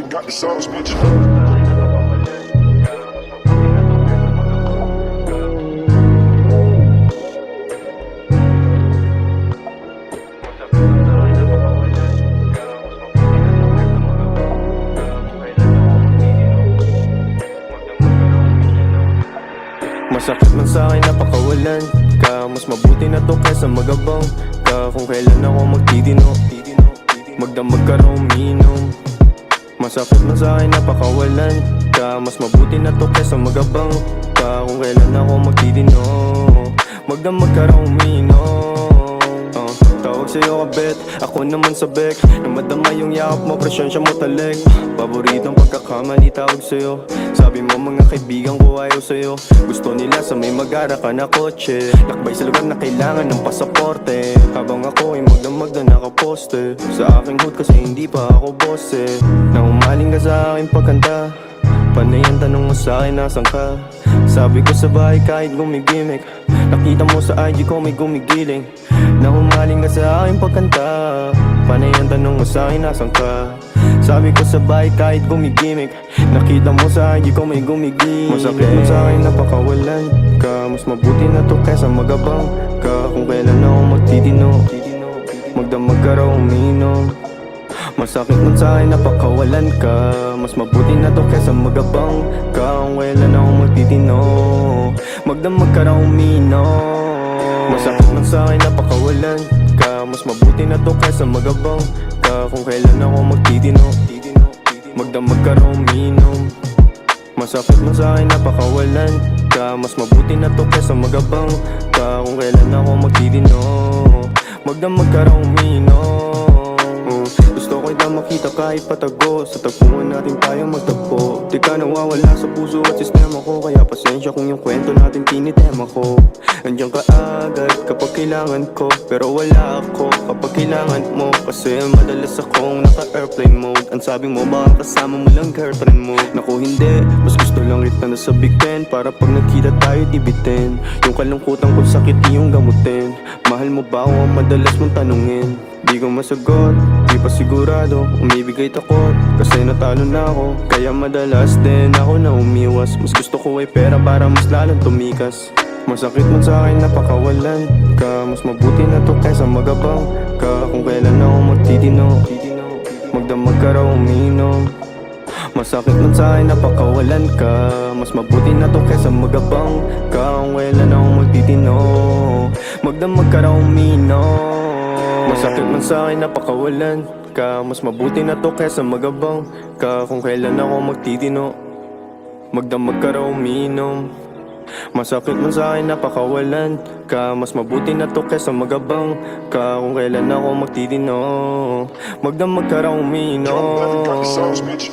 got the sauce, bitch. Masakit man sa'kin napakawalan ka. Mas mabuti na to kesa magabang ka. Kung kailan ako magtitino, magdamag ka raw uminom. Masakit man sa'kin napakawalan ka. Mas mabuti na to kesa magabang ka. Kung kailan ako magtitino, magdamag ka raw uminom. Tawag sa'yo kabet, ako naman sa bek. Nang madama yung yakap mo, presensya mo talik. Paboritong pagkakamali tawag sa'yo. Sabi mo mga kaibigan ko ayaw sa'yo. Gusto nila sa may magara ka na kotse. Lakbay sa lugar na kailangan ng pasaporte. Habang ako ay magdamag na nakaposte. Sa aking hood kasi hindi pa ako boss eh. Nang umaling ka sa aking pagkanta, panay ang tanong mo sa'kin nasan ka. Sabi ko sa bahay kahit gumigimik. Nakita mo sa IG ko may gumigiling. Nang humaling ka sa aking pagkanta, panay ang tanong mo sa'kin nasan ka. Sabi ko sa bahay kahit gumigimik. Nakita mo sa IG ko may gumigiling. Masakit mo sa'kin napakawalan ka. Mas mabuti na to kesa magabang ka. Kung kailan ako magtitino, magdamag ka raw uminom. Masakit man sa'kin napakawalan ka. Mas mabuti na to kesa magabang ka. Kung kailan ako magtitino, magdamag ka raw uminom. Masakit man sa'kin napakawalan ka. Mas mabuti na to kesa magabang ka. Kung kailan ako magtitino, magdamag ka raw uminom. Masakit man sa'kin napakawalan ka. Mas mabuti na to kesa magabang ka. Kung kailan ako magtitino, magdamag ka raw uminom. Gusto ko'y na makita kahit patago. Sa tagpuan natin tayong magtagpo. Di ka nawawala sa puso at sistema ko. Kaya pasensya kung yung kwento natin tinitema ko. Andiyan ka agad kapag kailangan ko. Pero wala ako kapag kailangan mo. Kasi madalas akong naka-airplane mode. Ang sabi mo baka kasama mo lang girlfriend mo. Naku hindi, mas gusto lang kita nasa Big Ten. Para pag nagkita tayo dibitin. Yung kalungkutan kung sakit yung gamutin. Mahal mo ba o ang madalas mong tanungin? Di ko masagot, di pa sigurado. Umibigay takot, kasi natalo na ako. Kaya madalas din ako na umiwas. Mas gusto ko ay pera para mas lalong tumikas. Masakit man sa'kin napakawalan ka. Mas mabuti na to kesa magabang ka. Kung kailan ako magtitino, magdamag ka raw uminom. Masakit man sa'kin napakawalan ka. Mas mabuti na to kesa magabang ka. Kung kailan ako magtitino, magdamag ka raw uminom. Masakit man sa'kin napakawalan ka. Mas mabuti na to kesa magabang ka. Kung kailan ako magtitino, magdamag ka raw uminom. Masakit man sa'kin napakawalan ka. Mas mabuti na to kesa magabang ka. Kung kailan ako magtitino, magdamag ka raw Got the uminom. sauce, bitch.